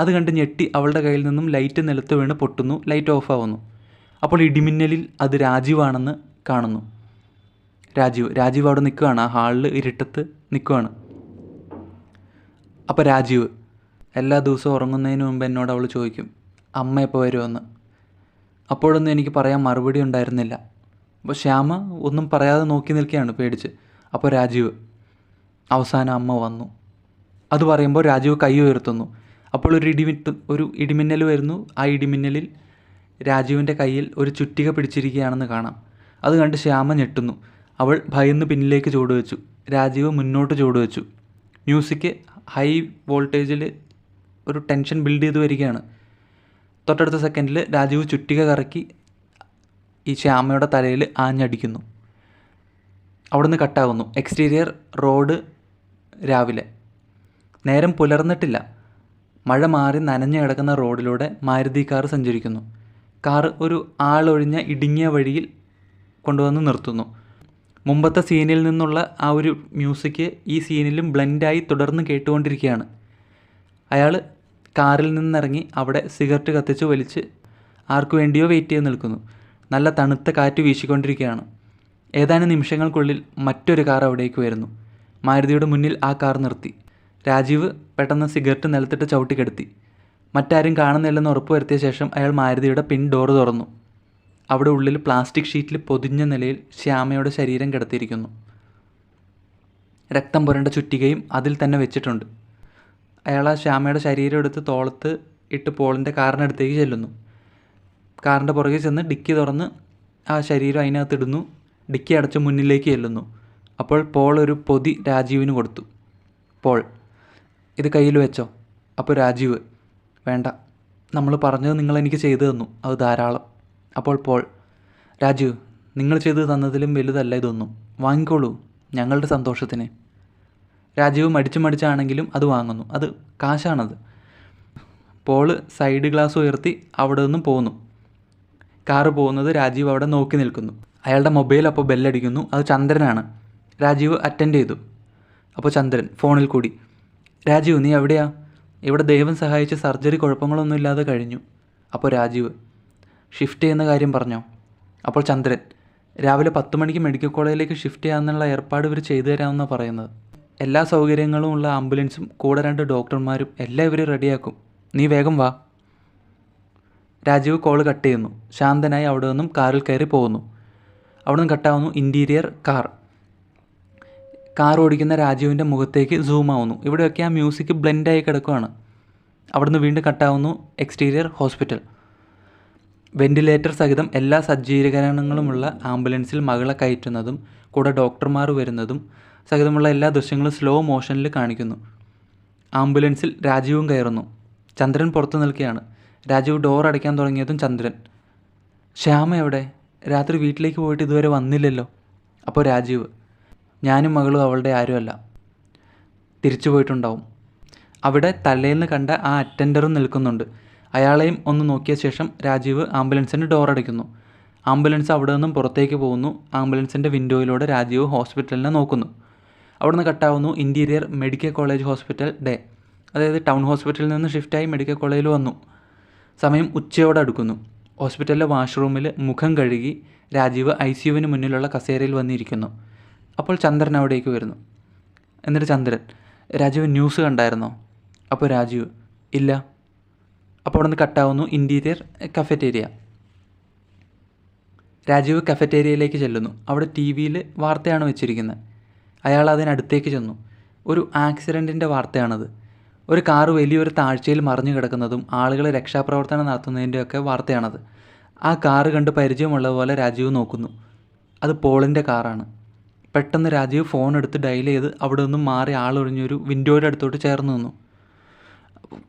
അത് കണ്ട് ഞെട്ടി അവളുടെ കയ്യിൽ നിന്നും ലൈറ്റ് നിലത്ത് വീണ് പൊട്ടുന്നു. ലൈറ്റ് ഓഫാവുന്നു. അപ്പോൾ ഇടിമിന്നലിൽ അത് രാജീവാണെന്ന് കാണുന്നു. രാജീവ് അവിടെ നിൽക്കുകയാണ്. ആ ഹാളിൽ ഇരുട്ടത്ത് നിൽക്കുകയാണ്. അപ്പോൾ രാജീവ്, എല്ലാ ദിവസവും ഉറങ്ങുന്നതിന് മുമ്പ് എന്നോട് അവൾ ചോദിക്കും, അമ്മ എപ്പോൾ വരുമെന്ന്. അപ്പോഴൊന്നും എനിക്ക് പറയാൻ മറുപടി ഉണ്ടായിരുന്നില്ല. അപ്പോൾ ശ്യാമ ഒന്നും പറയാതെ നോക്കി നിൽക്കുകയാണ് പേടിച്ച്. അപ്പോൾ രാജീവ്, അവസാനം അമ്മ വന്നു. അത് പറയുമ്പോൾ രാജീവ് കൈ ഉയർത്തുന്നു. അപ്പോൾ ഒരു ഇടിമിന്നൽ വരുന്നു. ആ ഇടിമിന്നലിൽ രാജീവിൻ്റെ കയ്യിൽ ഒരു ചുറ്റിക പിടിച്ചിരിക്കുകയാണെന്ന് കാണാം. അത് കണ്ട് ശ്യാമ ഞെട്ടുന്നു. അവൾ ഭയന്ന് പിന്നിലേക്ക് ചുവടുവെച്ചു. രാജീവ് മുന്നോട്ട് ചുവടുവെച്ചു. മ്യൂസിക് ഹൈ വോൾട്ടേജിൽ ഒരു ടെൻഷൻ ബിൽഡ് ചെയ്ത് വരികയാണ്. തൊട്ടടുത്ത സെക്കൻഡിൽ രാജീവ് ചുറ്റിക കറക്കി ഈ ശ്യാമയുടെ തലയിൽ ആഞ്ഞടിക്കുന്നു. അവിടുന്ന് കട്ടാകുന്നു. Exterior road. രാവിലെ നേരം പുലർന്നിട്ടില്ല. മഴ മാറി നനഞ്ഞു കിടക്കുന്ന റോഡിലൂടെ മാരുതി കാർ സഞ്ചരിക്കുന്നു. കാർ ഒരു ആളൊഴിഞ്ഞ ഇടുങ്ങിയ വഴിയിൽ കൊണ്ടുവന്ന് നിർത്തുന്നു. മുമ്പത്തെ സീനിൽ നിന്നുള്ള ആ ഒരു മ്യൂസിക് ഈ സീനിലും ബ്ലെൻഡായി തുടർന്ന് കേട്ടുകൊണ്ടിരിക്കുകയാണ്. അയാൾ കാറിൽ നിന്നിറങ്ങി അവിടെ സിഗരറ്റ് കത്തിച്ച് വലിച്ച് ആർക്കു വേണ്ടിയോ വെയിറ്റ് ചെയ്ത് നിൽക്കുന്നു. നല്ല തണുത്ത കാറ്റ് വീശിക്കൊണ്ടിരിക്കുകയാണ്. ഏതാനും നിമിഷങ്ങൾക്കുള്ളിൽ മറ്റൊരു കാർ അവിടേക്ക് വരുന്നു. മാരുതിയുടെ മുന്നിൽ ആ കാർ നിർത്തി. രാജീവ് പെട്ടെന്ന് സിഗരറ്റ് നിലത്തിട്ട് ചവിട്ടിക്കെടുത്തി. മറ്റാരും കാണുന്നില്ലെന്ന് ഉറപ്പ് വരുത്തിയ ശേഷം അയാൾ മാരുതിയുടെ പിൻ ഡോറ് തുറന്നു. അവിടെ ഉള്ളിൽ പ്ലാസ്റ്റിക് ഷീറ്റിൽ പൊതിഞ്ഞ നിലയിൽ ശ്യാമയുടെ ശരീരം കിടത്തിയിരിക്കുന്നു. രക്തം പുരണ്ട ചുറ്റികയും അതിൽ തന്നെ വെച്ചിട്ടുണ്ട്. അയാൾ ആ ശ്യാമയുടെ ശരീരം എടുത്ത് തോളത്ത് ഇട്ട് പോളിൻ്റെ കാറിനടുത്തേക്ക് ചെല്ലുന്നു. കാറിൻ്റെ പുറകെ ചെന്ന് ഡിക്കി തുറന്ന് ആ ശരീരം അതിനകത്തിടുന്നു. ഡിക്കി അടച്ച് മുന്നിലേക്ക് ചെല്ലുന്നു. അപ്പോൾ പോൾ ഒരു പൊതി രാജീവിന് കൊടുത്തു. പോൾ, ഇത് കയ്യിൽ വെച്ചോ. അപ്പോൾ രാജീവ്, വേണ്ട, നമ്മൾ പറഞ്ഞത് നിങ്ങളെനിക്ക് ചെയ്തു തന്നു, അത് ധാരാളം. അപ്പോൾ പോൾ, രാജീവ്, നിങ്ങൾ ചെയ്തു തന്നതിലും വലുതല്ല ഇതൊന്നും, വാങ്ങിക്കോളൂ, ഞങ്ങളുടെ സന്തോഷത്തിന്. രാജീവ് മടിച്ചാണെങ്കിലും അത് വാങ്ങുന്നു. അത് കാശാണത്. പോൾ സൈഡ് ഗ്ലാസ് ഉയർത്തി അവിടെ നിന്നും പോകുന്നു. കാറ് പോകുന്നത് രാജീവ് അവിടെ നോക്കി നിൽക്കുന്നു. അയാളുടെ മൊബൈൽ അപ്പോൾ ബെല്ലടിക്കുന്നു. അത് ചന്ദ്രനാണ്. രാജീവ് അറ്റൻഡ് ചെയ്തു. അപ്പോൾ ചന്ദ്രൻ ഫോണിൽ കൂടി, രാജീവ്, നീ എവിടെയാ? ഇവിടെ ദൈവം സഹായിച്ച് സർജറി കുഴപ്പങ്ങളൊന്നുമില്ലാതെ കഴിഞ്ഞു. അപ്പോൾ രാജീവ്, ഷിഫ്റ്റ് ചെയ്യുന്ന കാര്യം പറഞ്ഞോ? അപ്പോൾ ചന്ദ്രൻ, രാവിലെ 10 മണിക്ക് മെഡിക്കൽ കോളേജിലേക്ക് ഷിഫ്റ്റ് ചെയ്യാമെന്നുള്ള ഏർപ്പാട് ഇവർ ചെയ്തു തരാമെന്നാണ് പറയുന്നത്. എല്ലാ സൗകര്യങ്ങളും ഉള്ള ആംബുലൻസും കൂടെ 2 ഡോക്ടർമാരും എല്ലാം ഇവർ റെഡിയാക്കും. നീ വേഗം വാ. രാജീവ് കോൾ കട്ട് ചെയ്യുന്നു. ശാന്തനായി അവിടെ നിന്നും കാറിൽ കയറി പോകുന്നു. അവിടെ നിന്ന് കട്ടാവുന്നു ഇൻറ്റീരിയർ കാർ ഓടിക്കുന്ന രാജീവിൻ്റെ മുഖത്തേക്ക് സൂം ആവുന്നു. ഇവിടെയൊക്കെ ആ മ്യൂസിക് ബ്ലെൻഡായി കിടക്കുകയാണ്. അവിടുന്ന് വീണ്ടും കട്ടാവുന്നു എക്സ്റ്റീരിയർ ഹോസ്പിറ്റൽ. വെൻറ്റിലേറ്റർ സഹിതം എല്ലാ സജ്ജീകരണങ്ങളുമുള്ള ആംബുലൻസിൽ മകളെ കയറ്റുന്നതും കൂടെ ഡോക്ടർമാർ വരുന്നതും സഹിതമുള്ള എല്ലാ ദൃശ്യങ്ങളും സ്ലോ മോഷനിൽ കാണിക്കുന്നു. ആംബുലൻസിൽ രാജീവും കയറുന്നു. ചന്ദ്രൻ പുറത്തു നിൽക്കുകയാണ്. രാജീവ് ഡോർ അടയ്ക്കാൻ തുടങ്ങിയതും ചന്ദ്രൻ, ശ്യാമ എവിടെ? രാത്രി വീട്ടിലേക്ക് പോയിട്ട് ഇതുവരെ വന്നില്ലല്ലോ. അപ്പോൾ രാജീവ്, ഞാനും മകളും അവളുടെ ആരുമല്ല, തിരിച്ചു പോയിട്ടുണ്ടാവും. അവിടെ തലേന്ന് കണ്ട ആ അറ്റൻഡറും നിൽക്കുന്നുണ്ട്. അയാളെയും ഒന്ന് നോക്കിയ ശേഷം രാജീവ് ആംബുലൻസിൻ്റെ ഡോർ അടയ്ക്കുന്നു. ആംബുലൻസ് അവിടെ നിന്നും പുറത്തേക്ക് പോകുന്നു. ആംബുലൻസിൻ്റെ വിൻഡോയിലൂടെ രാജീവ് ഹോസ്പിറ്റലിനെ നോക്കുന്നു. അവിടുന്ന് കട്ടാവുന്നു interior medical college hospital day. അതായത് ടൗൺ ഹോസ്പിറ്റലിൽ നിന്ന് ഷിഫ്റ്റായി മെഡിക്കൽ കോളേജിൽ വന്നു. സമയം ഉച്ചയോടെ അടുക്കുന്നു. ഹോസ്പിറ്റലിലെ വാഷ്റൂമിൽ മുഖം കഴുകി രാജീവ് ICUവിന് മുന്നിലുള്ള കസേരയിൽ വന്നിരിക്കുന്നു. അപ്പോൾ ചന്ദ്രൻ അവിടേക്ക് വരുന്നു. എന്നിട്ട് ചന്ദ്രൻ, രാജീവ് ന്യൂസ് കണ്ടായിരുന്നോ? അപ്പോൾ രാജീവ്, ഇല്ല. അപ്പോൾ അവിടെ നിന്ന് കട്ടാവുന്നു ഇൻറ്റീരിയർ കഫറ്റേരിയ. രാജീവ് കഫറ്റേരിയയിലേക്ക് ചെല്ലുന്നു. അവിടെ TVയിൽ വാർത്തയാണ് വെച്ചിരിക്കുന്നത്. അയാൾ അതിനടുത്തേക്ക് ചെന്നു. ഒരു ആക്സിഡൻറ്റിൻ്റെ വാർത്തയാണത്. ഒരു കാറ് വലിയൊരു താഴ്ചയിൽ മറിഞ്ഞു കിടക്കുന്നതും ആളുകൾ രക്ഷാപ്രവർത്തനം നടത്തുന്നതിൻ്റെയൊക്കെ വാർത്തയാണത്. ആ കാറ് കണ്ട് പരിചയമുള്ളതുപോലെ രാജീവ് നോക്കുന്നു. അത് പോളിൻ്റെ കാറാണ്. പെട്ടെന്ന് രാജീവ് ഫോൺ എടുത്ത് ഡയൽ ചെയ്ത് അവിടെ നിന്നും മാറി ആളൊഴിഞ്ഞൊരു വിൻഡോയുടെ അടുത്തോട്ട് ചേർന്ന് നിന്നു.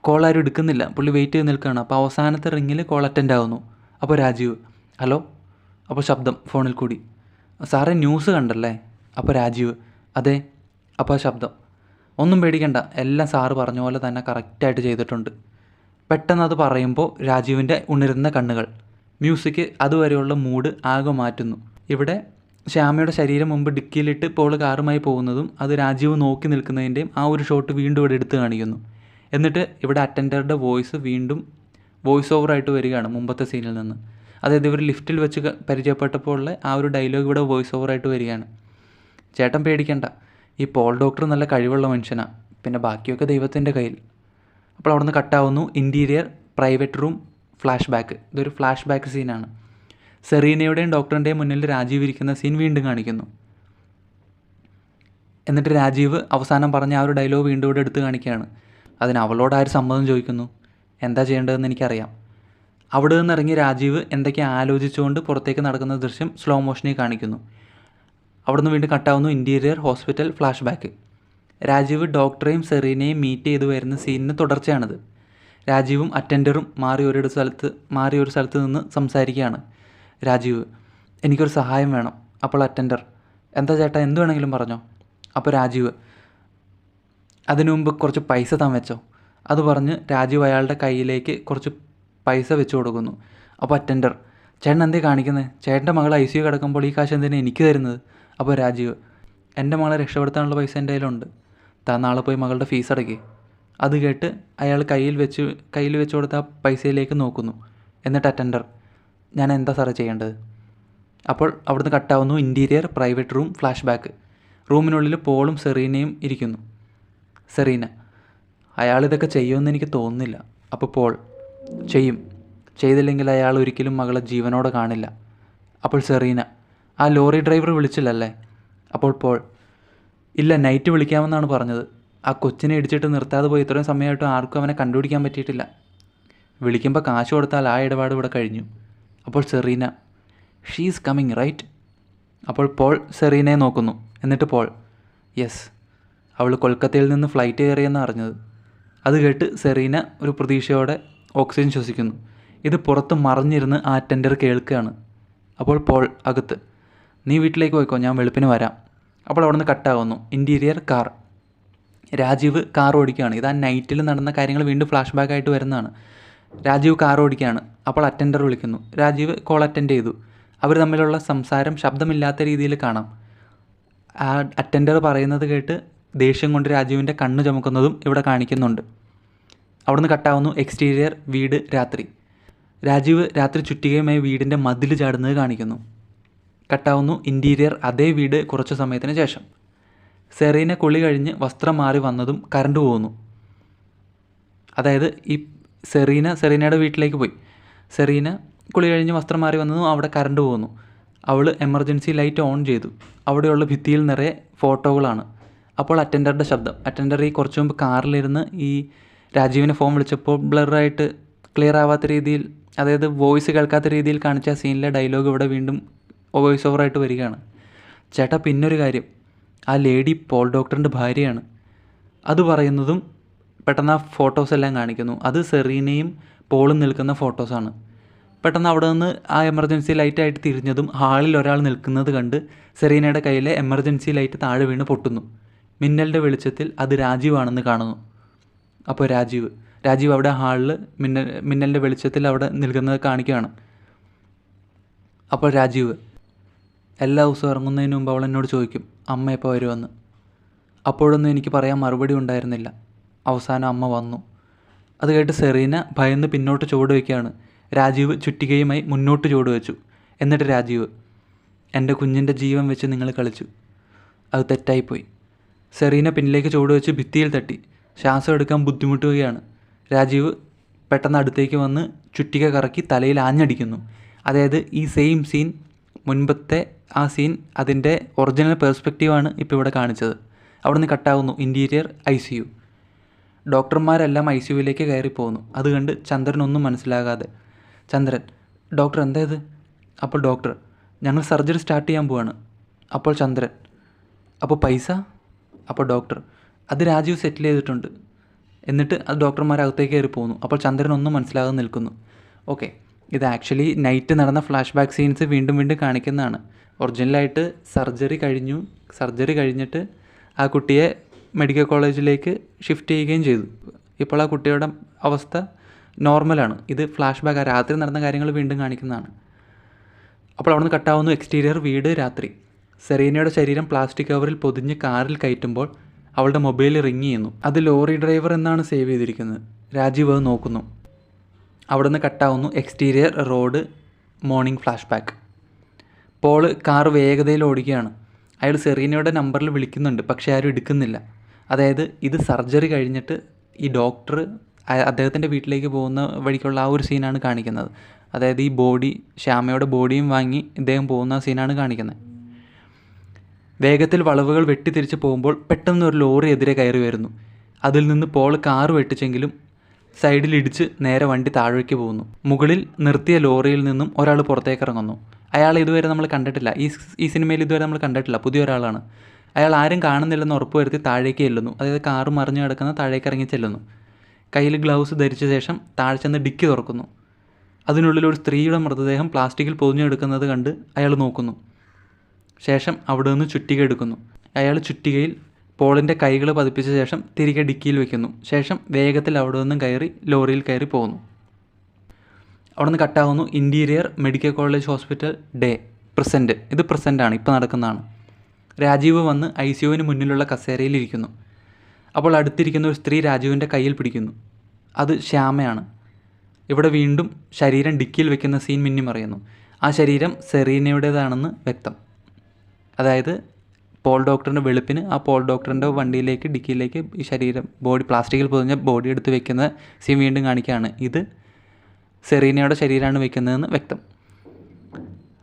കോൾ ആരും എടുക്കുന്നില്ല. പുള്ളി വെയിറ്റ് ചെയ്ത് നിൽക്കുകയാണ്. അപ്പോൾ അവസാനത്തെ റിങ്ങിൽ കോൾ അറ്റൻഡ് ആവുന്നു. അപ്പോൾ രാജീവ്, ഹലോ. അപ്പോൾ ശബ്ദം ഫോണിൽ കൂടി, സാറേ ന്യൂസ് കണ്ടല്ലേ? അപ്പോൾ രാജീവ്, അതെ. അപ്പോൾ ശബ്ദം, ഒന്നും പേടിക്കണ്ട, എല്ലാം സാറ് പറഞ്ഞ പോലെ തന്നെ കറക്റ്റായിട്ട് ചെയ്തിട്ടുണ്ട്. പെട്ടെന്ന് അത് പറയുമ്പോൾ രാജീവിൻ്റെ ഉണരുന്ന കണ്ണുകൾ, മ്യൂസിക് അതുവരെയുള്ള മൂഡ് ആകെ മാറ്റുന്നു. ഇവിടെ ശ്യാമയുടെ ശരീരം മുമ്പ് ഡിക്കിയിലിട്ട് പോൾ കാറുമായി പോകുന്നതും അത് രാജീവ് നോക്കി നിൽക്കുന്നതിൻ്റെയും ആ ഒരു ഷോട്ട് വീണ്ടും ഇവിടെ എടുത്ത് കാണിക്കുന്നു. എന്നിട്ട് ഇവിടെ അറ്റൻഡറുടെ വോയിസ് വീണ്ടും വോയിസ് ഓവറായിട്ട് വരികയാണ് മുമ്പത്തെ സീനിൽ നിന്ന്. അതായത് ഇവർ ലിഫ്റ്റിൽ വെച്ച് പരിചയപ്പെട്ടപ്പോൾ ഉള്ള ആ ഒരു ഡയലോഗ് ഇവിടെ വോയിസ് ഓവറായിട്ട് വരികയാണ്. ചേട്ടൻ പേടിക്കണ്ട, ഈ പോൾ ഡോക്ടർ നല്ല കഴിവുള്ള മനുഷ്യനാണ്, പിന്നെ ബാക്കിയൊക്കെ ദൈവത്തിൻ്റെ കയ്യിൽ. അപ്പോൾ അവിടെ നിന്ന് കട്ടാവുന്നു interior private room flash back. ഇതൊരു ഫ്ലാഷ് ബാക്ക് സീനാണ്. സെറീനയുടെയും ഡോക്ടറിൻ്റെയും മുന്നിൽ രാജീവ് ഇരിക്കുന്ന സീൻ വീണ്ടും കാണിക്കുന്നു. എന്നിട്ട് രാജീവ് അവസാനം പറഞ്ഞ ആ ഒരു ഡയലോഗ് വീണ്ടും ഇവിടെ എടുത്ത് കാണിക്കുകയാണ്. അതിന് അവളോട് ആര് സമ്മതം ചോദിക്കുന്നു? എന്താ ചെയ്യേണ്ടതെന്ന് എനിക്കറിയാം. അവിടെ നിന്ന് ഇറങ്ങി രാജീവ് എന്തൊക്കെ ആലോചിച്ചുകൊണ്ട് പുറത്തേക്ക് നടക്കുന്ന ദൃശ്യം സ്ലോ മോഷനിൽ കാണിക്കുന്നു. അവിടെ നിന്ന് വീണ്ടും കട്ടാവുന്നു interior hospital flash back. Rajeev ഡോക്ടറെയും സെറീനയും മീറ്റ് ചെയ്ത് വരുന്ന സീനിന് തുടർച്ചയാണിത്. രാജീവും അറ്റൻഡറും മാറി ഒരു സ്ഥലത്ത് നിന്ന് സംസാരിക്കുകയാണ്. രാജീവ്, എനിക്കൊരു സഹായം വേണം. അപ്പോൾ അറ്റൻഡർ, എന്താ ചേട്ടാ, എന്ത് വേണമെങ്കിലും പറഞ്ഞോ. അപ്പോൾ രാജീവ്, അതിനു മുമ്പ് കുറച്ച് പൈസ താൻ വെച്ചോ. അത് പറഞ്ഞ് രാജീവ് അയാളുടെ കയ്യിലേക്ക് കുറച്ച് പൈസ വെച്ച് കൊടുക്കുന്നു. അപ്പോൾ അറ്റൻഡർ, ചേട്ടൻ എന്തേ കാണിക്കുന്നത്? ചേട്ടൻ്റെ മകൾ ICU കിടക്കുമ്പോൾ ഈ കാശ് എന്തിനാണ് എനിക്ക് തരുന്നത്? അപ്പോൾ രാജീവ്, എൻ്റെ മകളെ രക്ഷപ്പെടുത്താനുള്ള പൈസ എൻ്റെ കയ്യിലുണ്ട്. താൻ നാളെ പോയി മകളുടെ ഫീസ് അടയ്ക്കുക. അത് കേട്ട് അയാൾ കയ്യിൽ വെച്ച് കൊടുത്ത ആ പൈസയിലേക്ക് നോക്കുന്നു. എന്നിട്ട് അറ്റൻഡർ, ഞാൻ എന്താ സാറേ ചെയ്യേണ്ടത്? അപ്പോൾ അവിടുന്ന് കട്ടാവുന്നു. Interior private room flash back. റൂമിനുള്ളിൽ പോളും സെറീനയും ഇരിക്കുന്നു. സെറീന, അയാളിതൊക്കെ ചെയ്യുമെന്ന് എനിക്ക് തോന്നുന്നില്ല. അപ്പോൾ പോൾ, ചെയ്തില്ലെങ്കിൽ അയാൾ ഒരിക്കലും മകളെ ജീവനോടെ കാണില്ല. അപ്പോൾ സെറീന, ആ ലോറി ഡ്രൈവർ വിളിച്ചില്ലല്ലേ? അപ്പോൾ പോൾ, ഇല്ല, നൈറ്റ് വിളിക്കാമെന്നാണ് പറഞ്ഞത്. ആ കൊച്ചിനെ ഇടിച്ചിട്ട് നിർത്താതെ പോയി ഇത്രയും സമയമായിട്ടും ആർക്കും അവനെ കണ്ടുപിടിക്കാൻ പറ്റിയിട്ടില്ല. വിളിക്കുമ്പോൾ കാശ് കൊടുത്താൽ ആ ഇടപാട് ഇവിടെ കഴിഞ്ഞു. അപ്പോൾ Serena, she is coming right? അപ്പോൾ പോൾ സെറീനയെ നോക്കുന്നു. എന്നിട്ട് പോൾ, യെസ്, അവൾ കൊൽക്കത്തയിൽ നിന്ന് ഫ്ലൈറ്റ് കയറിയെന്ന് അറിഞ്ഞത്. അത് കേട്ട് സെറീന ഒരു പ്രതീക്ഷയോടെ ഓക്സിജൻ ശ്വസിക്കുന്നു. ഇത് പുറത്ത് മറിഞ്ഞിരുന്ന് ആ അറ്റൻഡർ കേൾക്കുകയാണ്. അപ്പോൾ പോൾ അകത്ത്, നീ വീട്ടിലേക്ക് പോയിക്കോ, ഞാൻ വെളുപ്പിന് വരാം. അപ്പോൾ അവിടെ നിന്ന് കട്ടാകുന്നു. Interior car. രാജീവ് കാർ ഓടിക്കുകയാണ്. ഇത് ആ നൈറ്റിൽ നടന്ന കാര്യങ്ങൾ വീണ്ടും ഫ്ലാഷ് ബാക്ക് ആയിട്ട് വരുന്നതാണ്. രാജീവ് കാർ ഓടിക്കുകയാണ്. അപ്പോൾ അറ്റൻഡർ വിളിക്കുന്നു. രാജീവ് കോൾ അറ്റൻഡ് ചെയ്തു. അവർ തമ്മിലുള്ള സംസാരം ശബ്ദമില്ലാത്ത രീതിയിൽ കാണാം. ആ അറ്റൻഡർ പറയുന്നത് കേട്ട് ദേഷ്യം കൊണ്ട് രാജീവിൻ്റെ കണ്ണ് ചുമക്കുന്നതും ഇവിടെ കാണിക്കുന്നുണ്ട്. അവിടുന്ന് കട്ടാവുന്നു. എക്സ്റ്റീരിയർ വീട് രാത്രി. രാജീവ് രാത്രി ചുറ്റികയുമായി വീടിൻ്റെ മതിൽ ചാടുന്നത് കാണിക്കുന്നു. കട്ടാവുന്നു. ഇൻറ്റീരിയർ അതേ വീട് കുറച്ച് സമയത്തിന് ശേഷം. സെറീന കുളി കഴിഞ്ഞ് വസ്ത്രം മാറി വന്നതും കറണ്ട് പോകുന്നു. അതായത് ഈ സെറീനയുടെ വീട്ടിലേക്ക് പോയി. സെറീന കുളി കഴിഞ്ഞ് വസ്ത്രം മാറി വന്നതും അവിടെ കറണ്ട് പോകുന്നു. അവൾ എമർജൻസി ലൈറ്റ് ഓൺ ചെയ്തു. അവിടെയുള്ള ഭിത്തിയിൽ നിറയെ ഫോട്ടോകളാണ്. അപ്പോൾ അറ്റൻഡറുടെ ശബ്ദം. അറ്റൻഡർ ഈ കുറച്ച് മുമ്പ് കാറിലിരുന്ന് ഈ രാജീവിനെ ഫോൺ വിളിച്ചപ്പോൾ ബ്ലറായിട്ട് ക്ലിയർ ആവാത്ത രീതിയിൽ, അതായത് വോയിസ് കേൾക്കാത്ത രീതിയിൽ കാണിച്ച ആ സീനിലെ ഡയലോഗ് ഇവിടെ വീണ്ടും വോയിസ് ഓവറായിട്ട് വരികയാണ്. ചേട്ടാ, പിന്നൊരു കാര്യം, ആ ലേഡി പോൾ ഡോക്ടറിൻ്റെ ഭാര്യയാണ്. അത് പറയുന്നതും പെട്ടെന്ന് ആ ഫോട്ടോസ് എല്ലാം കാണിക്കുന്നു. അത് സെറീനയും പോളും നിൽക്കുന്ന ഫോട്ടോസാണ്. പെട്ടെന്ന് അവിടെ നിന്ന് ആ എമർജൻസി ലൈറ്റായിട്ട് തിരിഞ്ഞതും ഹാളിൽ ഒരാൾ നിൽക്കുന്നത് കണ്ട് സെറീനയുടെ കയ്യിലെ എമർജൻസി ലൈറ്റ് താഴെ വീണ് പൊട്ടുന്നു. മിന്നലിൻ്റെ വെളിച്ചത്തിൽ അത് രാജീവാണെന്ന് കാണുന്നു. അപ്പോൾ രാജീവ് അവിടെ ഹാളിൽ മിന്നലിൻ്റെ വെളിച്ചത്തിൽ അവിടെ നിൽക്കുന്നത് കാണിക്കുകയാണ്. അപ്പോൾ രാജീവ്, എല്ലാ ദിവസവും ഇറങ്ങുന്നതിന് മുമ്പ് അവൾ എന്നോട് ചോദിക്കും, അമ്മ എപ്പോൾ വരുമെന്ന്. അപ്പോഴൊന്നും എനിക്ക് പറയാൻ മറുപടി ഉണ്ടായിരുന്നില്ല. അവസാനം അമ്മ വന്നു. അത് കേട്ട് സെറീന ഭയന്ന് പിന്നോട്ട് ചുവട് വയ്ക്കുകയാണ്. രാജീവ് ചുറ്റികയുമായി മുന്നോട്ട് ചുവട് വെച്ചു. എന്നിട്ട് രാജീവ്, എൻ്റെ കുഞ്ഞിൻ്റെ ജീവൻ വെച്ച് നിങ്ങൾ കളിച്ചു. അത് തെറ്റായിപ്പോയി. സെറീന പിന്നിലേക്ക് ചുവട് വെച്ച് ഭിത്തിയിൽ തട്ടി. ശ്വാസം എടുക്കാൻ ബുദ്ധിമുട്ടുകയാണ്. രാജീവ് പെട്ടെന്ന് അടുത്തേക്ക് വന്ന് ചുറ്റിക കറക്കി തലയിൽ ആഞ്ഞടിക്കുന്നു. അതായത് ഈ സെയിം സീൻ, മുൻപത്തെ ആ സീൻ, അതിൻ്റെ ഒറിജിനൽ പെർസ്പെക്റ്റീവാണ് ഇപ്പോൾ ഇവിടെ കാണിച്ചത്. അവിടെ നിന്ന് കട്ടാകുന്നു. Interior ICU. ഡോക്ടർമാരെല്ലാം ICUവിലേക്ക് കയറിപ്പോകുന്നു. അത് കണ്ട് ചന്ദ്രനൊന്നും മനസ്സിലാകാതെ, ചന്ദ്രൻ, ഡോക്ടർ എന്താ ഇത്? അപ്പോൾ ഡോക്ടർ, ഞങ്ങൾ സർജറി സ്റ്റാർട്ട് ചെയ്യാൻ പോവാണ്. അപ്പോൾ ചന്ദ്രൻ, അപ്പോൾ പൈസ? അപ്പോൾ ഡോക്ടർ, അത് രാജീവ് സെറ്റിൽ ചെയ്തിട്ടുണ്ട്. എന്നിട്ട് അത് ഡോക്ടർമാരകത്തേക്ക് കയറി പോകുന്നു. അപ്പോൾ ചന്ദ്രനൊന്നും മനസ്സിലാകാതെ നിൽക്കുന്നു. ഓക്കെ, ഇത് ആക്ച്വലി നൈറ്റ് നടന്ന ഫ്ലാഷ് ബാക്ക് സീൻസ് വീണ്ടും വീണ്ടും കാണിക്കുന്നതാണ്. ഒറിജിനലായിട്ട് സർജറി കഴിഞ്ഞിട്ട് ആ കുട്ടിയെ മെഡിക്കൽ കോളേജിലേക്ക് ഷിഫ്റ്റ് ചെയ്യുകയും ചെയ്തു. ഇപ്പോൾ ആ കുട്ടിയുടെ അവസ്ഥ നോർമലാണ്. ഇത് ഫ്ലാഷ് ബാക്ക്, രാത്രി നടന്ന കാര്യങ്ങൾ വീണ്ടും കാണിക്കുന്നതാണ്. അപ്പോൾ അവിടെ നിന്ന് കട്ടാവുന്നു. എക്സ്റ്റീരിയർ വീട് രാത്രി. സെറീനയുടെ ശരീരം പ്ലാസ്റ്റിക് കവറിൽ പൊതിഞ്ഞ് കാറിൽ കയറ്റുമ്പോൾ അവളുടെ മൊബൈൽ റിങ് ചെയ്യുന്നു. അത് ലോറി ഡ്രൈവർ എന്നാണ് സേവ് ചെയ്തിരിക്കുന്നത്. രാജീവ് അത് നോക്കുന്നു. അവിടെ നിന്ന് കട്ടാവുന്നു. Exterior road morning flash back. Paul car വേഗതയിൽ ഓടിക്കുകയാണ്. അയാൾ സെറീനയുടെ നമ്പറിൽ വിളിക്കുന്നുണ്ട്, പക്ഷേ ആരും എടുക്കുന്നില്ല. അതായത് ഇത് സർജറി കഴിഞ്ഞിട്ട് ഈ ഡോക്ടർ അദ്ദേഹത്തിൻ്റെ വീട്ടിലേക്ക് പോകുന്ന വഴിക്കുള്ള ആ ഒരു സീനാണ് കാണിക്കുന്നത്. അതായത് ഈ ശ്യാമയുടെ ബോഡിയും വാങ്ങി ഇദ്ദേഹം പോകുന്ന സീനാണ് കാണിക്കുന്നത്. വേഗത്തിൽ വളവുകൾ വെട്ടിത്തിരിച്ച് പോകുമ്പോൾ പെട്ടെന്ന് ഒരു ലോറി എതിരെ കയറി വരുന്നു. അതിൽ നിന്ന് പോൾ കാർ വെട്ടിച്ചെങ്കിലും സൈഡിൽ ഇടിച്ച് നേരെ വണ്ടി താഴേക്ക് പോകുന്നു. മുകളിൽ നിർത്തിയ ലോറിയിൽ നിന്നും ഒരാൾ പുറത്തേക്ക് ഇറങ്ങുന്നു. അയാൾ ഇതുവരെ നമ്മൾ കണ്ടിട്ടില്ല. ഈ സിനിമയിൽ ഇതുവരെ നമ്മൾ കണ്ടിട്ടില്ല. പുതിയ ഒരാളാണ്. അയാൾ ആരും കാണുന്നില്ലെന്ന് ഉറപ്പ് വരുത്തി താഴേക്ക് ചെല്ലുന്നു. അതായത് കാറ് മറിഞ്ഞു കിടക്കുന്ന താഴേക്ക് ഇറങ്ങി ചെല്ലുന്നു. കയ്യിൽ ഗ്ലൗസ് ധരിച്ച ശേഷം താഴെ ചെന്ന് ഡിക്കി തുറക്കുന്നു. അതിനുള്ളിൽ ഒരു സ്ത്രീയുടെ മൃതദേഹം പ്ലാസ്റ്റിക്കിൽ പൊതിഞ്ഞെടുക്കുന്നത് കണ്ട് അയാൾ നോക്കുന്നു. ശേഷം അവിടെ നിന്ന് ചുറ്റിക എടുക്കുന്നു. അയാൾ ചുറ്റികയിൽ പോളിൻ്റെ കൈകൾ പതിപ്പിച്ച ശേഷം തിരികെ ഡിക്കിയിൽ വെക്കുന്നു. ശേഷം വേഗത്തിൽ അവിടെ നിന്നും കയറി ലോറിയിൽ കയറി പോകുന്നു. അവിടെ നിന്ന് കട്ടാവുന്നു. Interior medical college hospital day present. ഇത് പ്രസൻറ്റാണ്, ഇപ്പോൾ നടക്കുന്നതാണ്. രാജീവ് വന്ന് ICUവിന് മുന്നിലുള്ള കസേരയിൽ ഇരിക്കുന്നു. അപ്പോൾ അടുത്തിരിക്കുന്ന ഒരു സ്ത്രീ രാജീവിൻ്റെ കയ്യിൽ പിടിക്കുന്നു. അത് ശ്യാമയാണ്. ഇവിടെ വീണ്ടും ശരീരം ഡിക്കിയിൽ വെക്കുന്ന സീൻ മിന്നിമറിയുന്നു. ആ ശരീരം സെറീനയുടേതാണെന്ന് വ്യക്തം. അതായത് പോൾ ഡോക്ടറിൻ്റെ വെളുപ്പിന് ആ പോൾ ഡോക്ടറിൻ്റെ വണ്ടിയിലേക്ക് ഡിക്കിയിലേക്ക് ഈ ശരീരം ബോഡി പ്ലാസ്റ്റിക്കിൽ പൊതിഞ്ഞ ബോഡി എടുത്ത് വെക്കുന്ന സീൻ വീണ്ടും കാണിക്കുകയാണ്. ഇത് സെറീനയുടെ ശരീരമാണ് വെക്കുന്നതെന്ന് വ്യക്തം.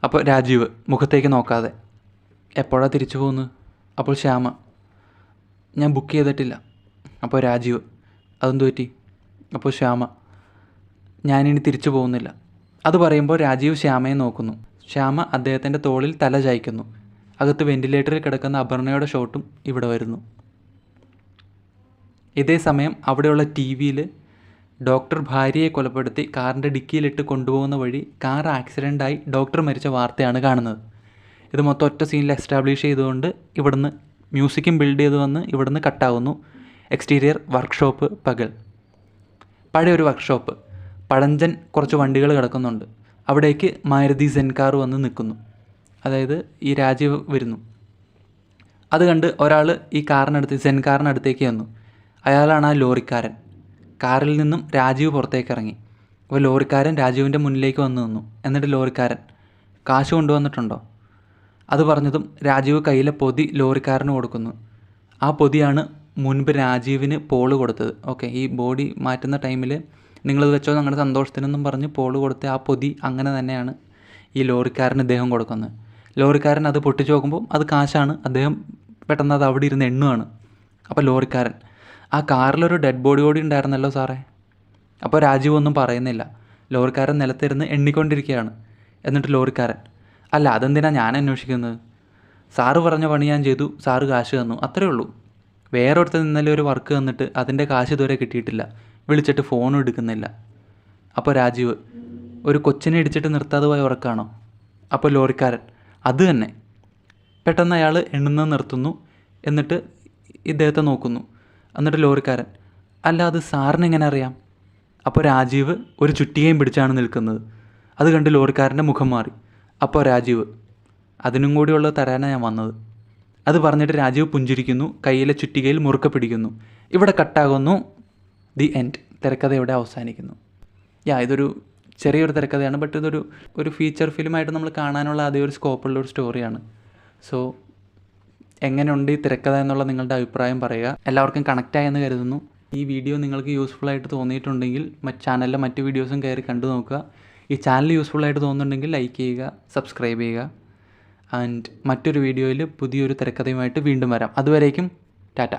അപ്പോൾ രാജീവ് മുഖത്തേക്ക് നോക്കാതെ, എപ്പോഴാണ് തിരിച്ചു പോകുന്നത്? അപ്പോൾ ശ്യാമ, ഞാൻ ബുക്ക് ചെയ്തിട്ടില്ല. അപ്പോൾ രാജീവ്, അതെന്തു പറ്റി? അപ്പോൾ ശ്യാമ, ഞാനിനി തിരിച്ചു പോകുന്നില്ല. അത് പറയുമ്പോൾ രാജീവ് ശ്യാമയെ നോക്കുന്നു. ശ്യാമ അദ്ദേഹത്തിൻ്റെ തോളിൽ തല ചായ്ക്കുന്നു. അകത്ത് വെന്റിലേറ്ററിൽ കിടക്കുന്ന അപർണയുടെ ഷോട്ടും ഇവിടെ വരുന്നു. ഇതേ സമയം അവിടെയുള്ള TV-യിൽ ഡോക്ടർ ഭാര്യയെ കൊലപ്പെടുത്തി കാറിൻ്റെ ഡിക്കിയിലിട്ട് കൊണ്ടുപോകുന്ന വഴി കാർ ആക്സിഡൻ്റായി ഡോക്ടർ മരിച്ച വാർത്തയാണ് കാണുന്നത്. ഇത് മൊത്തം ഒറ്റ സീനിൽ എസ്റ്റാബ്ലിഷ് ചെയ്തുകൊണ്ട് ഇവിടുന്ന് മ്യൂസിക്കും ബിൽഡ് ചെയ്ത് വന്ന് ഇവിടുന്ന് കട്ടാവുന്നു. എക്സ്റ്റീരിയർ വർക്ക്ഷോപ്പ് പകൽ. പഴയൊരു വർക്ക്ഷോപ്പ്. പഴഞ്ചൻ കുറച്ച് വണ്ടികൾ കിടക്കുന്നുണ്ട്. അവിടേക്ക് മാരുതി സെൻ കാർ വന്ന് നിൽക്കുന്നു. അതായത് ഈ രാജീവ് വരുന്നു. അത് കണ്ട് ഒരാൾ ഈ കാറിനടുത്ത് സെൻ കാറിനടുത്തേക്ക് വന്നു. അയാളാണ് ആ ലോറിക്കാരൻ. കാറിൽ നിന്നും രാജീവ് പുറത്തേക്ക് ഇറങ്ങി. അപ്പോൾ ലോറിക്കാരൻ രാജീവിൻ്റെ മുന്നിലേക്ക് വന്ന് നിന്നു. എന്നിട്ട് ലോറിക്കാരൻ, കാശ് കൊണ്ടുവന്നിട്ടുണ്ടോ? അത് പറഞ്ഞതും രാജീവ് കയ്യിലെ പൊതി ലോറിക്കാരന് കൊടുക്കുന്നു. ആ പൊതിയാണ് മുൻപ് രാജീവിന് പോള് കൊടുത്തത്. ഓക്കെ, ഈ ബോഡി മാറ്റുന്ന ടൈമിൽ നിങ്ങളിത് വെച്ചോ നിങ്ങളുടെ സന്തോഷത്തിനെന്നും പറഞ്ഞ് പോള് കൊടുത്ത ആ പൊതി അങ്ങനെ തന്നെയാണ് ഈ ലോറിക്കാരന് ഇദ്ദേഹം കൊടുക്കുന്നത്. ലോറിക്കാരൻ അത് പൊട്ടിച്ച് നോക്കുമ്പോൾ അത് കാശാണ്. അദ്ദേഹം പെട്ടെന്ന് അത് അവിടെ ഇരുന്ന് എണ്ണുകയാണ്. അപ്പോൾ ലോറിക്കാരൻ, ആ കാറിലൊരു ഡെഡ് ബോഡി കൂടി ഉണ്ടായിരുന്നല്ലോ സാറേ. അപ്പോൾ രാജീവ് ഒന്നും പറയുന്നില്ല. ലോറിക്കാരൻ നിലത്തിരുന്ന് എണ്ണിക്കൊണ്ടിരിക്കുകയാണ്. എന്നിട്ട് ലോറിക്കാരൻ, അല്ല അതെന്തിനാണ് ഞാൻ അന്വേഷിക്കുന്നത്? സാറ് പറഞ്ഞ പണി ഞാൻ ചെയ്തു, സാറ് കാശ് തന്നു, അത്രയേ ഉള്ളൂ. വേറൊരുത്തർ ഇന്നലെ ഒരു വർക്ക് തന്നിട്ട് അതിൻ്റെ കാശ് ഇതുവരെ കിട്ടിയിട്ടില്ല, വിളിച്ചിട്ട് ഫോണും എടുക്കുന്നില്ല. അപ്പോൾ രാജീവ്, ഒരു കൊച്ചിനെ ഇടിച്ചിട്ട് നിർത്താതെ പോയ വർക്കാണോ? അപ്പോൾ ലോറിക്കാരൻ, അത് തന്നെ. പെട്ടെന്ന് അയാൾ എണ്ണുന്നത് നിർത്തുന്നു. എന്നിട്ട് ഇദ്ദേഹത്തെ നോക്കുന്നു. എന്നിട്ട് ലോറിക്കാരൻ, അല്ല അത് സാറിന് എങ്ങനെ അറിയാം? അപ്പോൾ രാജീവ് ഒരു ചുറ്റികയും പിടിച്ചാണ് നിൽക്കുന്നത്. അത് കണ്ട് ലോറിക്കാരൻ്റെ മുഖം മാറി. അപ്പോൾ രാജീവ്, അതിനും കൂടിയുള്ളത് തരാനാണ് ഞാൻ വന്നത്. അത് പറഞ്ഞിട്ട് രാജീവ് പുഞ്ചിരിക്കുന്നു. കയ്യിലെ ചുറ്റികയിൽ മുറുക്കെ പിടിക്കുന്നു. ഇവിടെ കട്ടാകുന്നു. The end. തിരക്കഥ ഇവിടെ അവസാനിക്കുന്നു. ഇതൊരു ചെറിയൊരു തിരക്കഥയാണ്. ബട്ട് ഇതൊരു ഫീച്ചർ ഫിലിമായിട്ട് നമ്മൾ കാണാനുള്ള അതേ ഒരു സ്കോപ്പുള്ളൊരു സ്റ്റോറിയാണ്. സോ എങ്ങനെയുണ്ട് ഈ തിരക്കഥ എന്നുള്ള നിങ്ങളുടെ അഭിപ്രായം പറയുക. എല്ലാവർക്കും കണക്റ്റായെന്ന് കരുതുന്നു. ഈ വീഡിയോ നിങ്ങൾക്ക് യൂസ്ഫുള്ളായിട്ട് തോന്നിയിട്ടുണ്ടെങ്കിൽ ചാനലിലെ മറ്റ് വീഡിയോസും കയറി കണ്ടു നോക്കുക. ഈ ചാനൽ യൂസ്ഫുള്ളായിട്ട് തോന്നുന്നുണ്ടെങ്കിൽ ലൈക്ക് ചെയ്യുക, സബ്സ്ക്രൈബ് ചെയ്യുക. ആൻഡ് മറ്റൊരു വീഡിയോയിൽ പുതിയൊരു തിരക്കഥയുമായിട്ട് വീണ്ടും വരാം. അതുവരേക്കും ടാറ്റ.